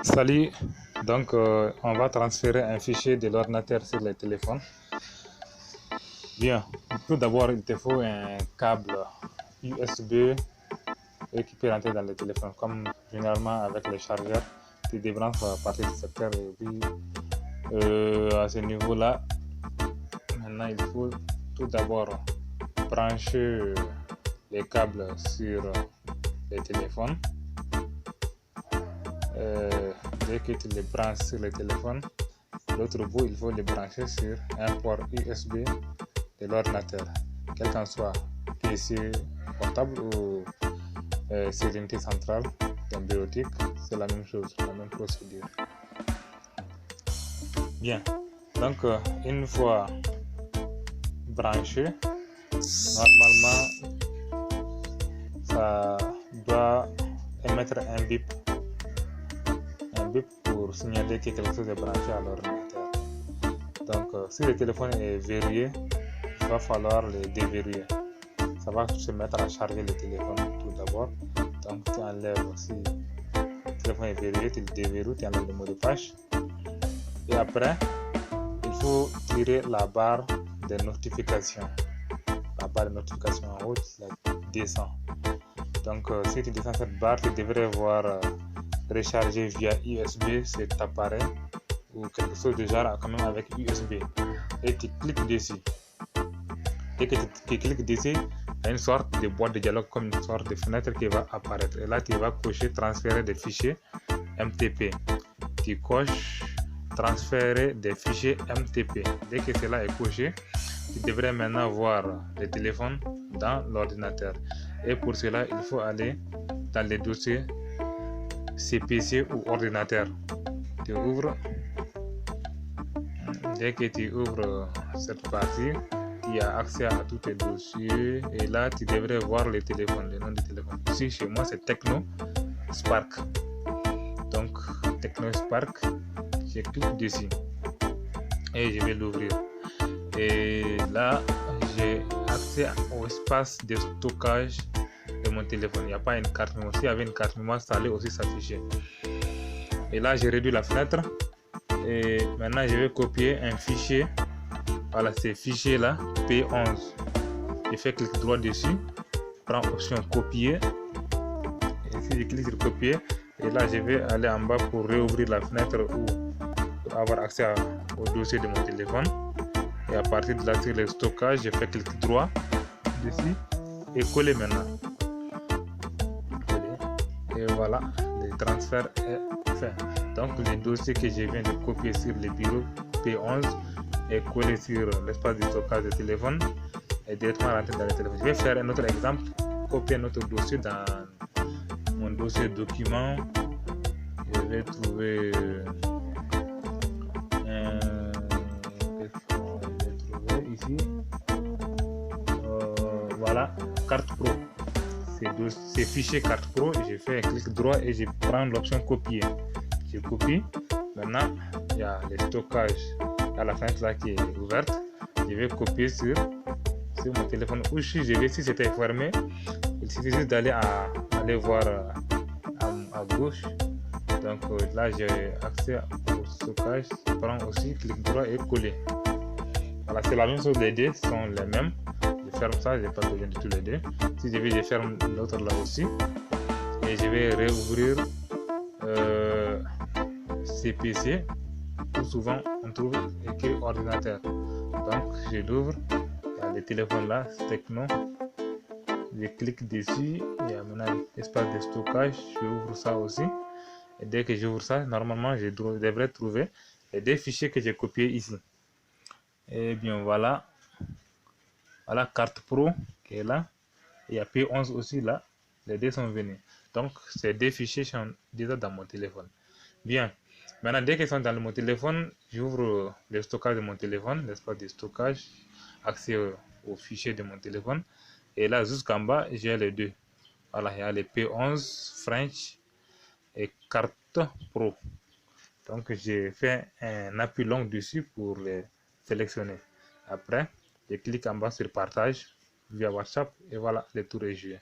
Salut, donc on va transférer un fichier de l'ordinateur sur le téléphone. Bien, tout d'abord il te faut un câble USB qui peut rentrer dans le téléphone, comme généralement avec les chargeurs, tu débranches à partir du secteur et puis à ce niveau-là, maintenant il faut tout d'abord brancher les câbles sur le téléphone. Dès que tu les branches sur le téléphone, l'autre bout il faut les brancher sur un port USB de l'ordinateur, quel qu'en soit PC portable ou sur unité centrale d'un bureautique, c'est la même chose, la même procédure. Bien, donc une fois branché, normalement ça doit émettre un bip pour signaler que quelque chose est branché à l'ordinateur. Donc si le téléphone est verrouillé, il va falloir le déverrouiller. Ça va se mettre à charger le téléphone tout d'abord. Donc tu enlèves, si le téléphone est verrouillé, tu le déverrouilles, tu enlèves le mot de passe. Et après, il faut tirer la barre de notification. La barre de notification en haut, tu la descends. Donc si tu descends cette barre, tu devrais voir recharger via USB cet appareil ou quelque chose de genre quand même avec USB, et tu cliques dessus. Dès que tu cliques dessus, il y a une sorte de boîte de dialogue, comme une sorte de fenêtre qui va apparaître, et là tu vas cocher transférer des fichiers MTP. Tu coches transférer des fichiers MTP. Dès que cela est coché, tu devrais maintenant voir le téléphone dans l'ordinateur, et pour cela il faut aller dans les dossiers CPC ou ordinateur. Tu ouvres. Dès que tu ouvres cette partie, tu as accès à tous tes dossiers, et là tu devrais voir le téléphone, le nom du téléphone. Ici chez moi c'est Tecno Spark. Donc Tecno Spark, je clique dessus et je vais l'ouvrir. Et là j'ai accès au espace de stockage de mon téléphone. Il n'y a pas une carte mémoire. S'il y avait une carte mémoire, ça allait aussi s'afficher. Et là j'ai réduit la fenêtre, et maintenant je vais copier un fichier. Voilà, ces fichiers là, P11. Je fais clic droit dessus, prends option copier, et si je clique sur copier, et là je vais aller en bas pour réouvrir la fenêtre ou pour avoir accès au dossier de mon téléphone. Et à partir de là, sur le stockage, je fais clic droit dessus et coller maintenant. Et voilà, le transfert est fait. Donc les dossiers que je viens de copier sur le bureau P11 est collé sur l'espace de stockage de téléphone et directement rentré dans le téléphone. Je vais faire un autre exemple, copier un autre dossier dans mon dossier document. Je vais trouver ici. Voilà, carte pro. Ces fichiers carte pro, je fais un clic droit et je prends l'option copier. Je copie. Maintenant, il y a le stockage à la fenêtre là qui est ouverte. Je vais copier sur mon téléphone, ou si c'était fermé, il suffit juste d'aller aller voir à gauche. Donc là j'ai accès au stockage, je prends aussi clic droit et coller. Voilà, c'est la même chose, les deux sont les mêmes. Je ferme ça, je n'ai pas besoin de tous les deux. Si je ferme l'autre là aussi, et je vais réouvrir CPC, où souvent on trouve écrit ordinateur. Donc je l'ouvre, il y a le téléphone là, Tecno, je clique dessus, il y a maintenant l'espace de stockage, j'ouvre ça aussi, et dès que j'ouvre ça, normalement je devrais trouver les deux fichiers que j'ai copiés ici. Et bien voilà, carte pro qui est là, il y a P11 aussi là, les deux sont venus. Donc ces deux fichiers sont déjà dans mon téléphone. Bien, maintenant dès qu'ils sont dans mon téléphone, j'ouvre le stockage de mon téléphone, l'espace de stockage, accès au fichier de mon téléphone, et là jusqu'en bas j'ai les deux. Voilà, il y a les P11 French et carte pro. Donc j'ai fait un appui long dessus pour les sélectionner. Après je clique en bas sur partage via WhatsApp, et voilà, le tour est joué.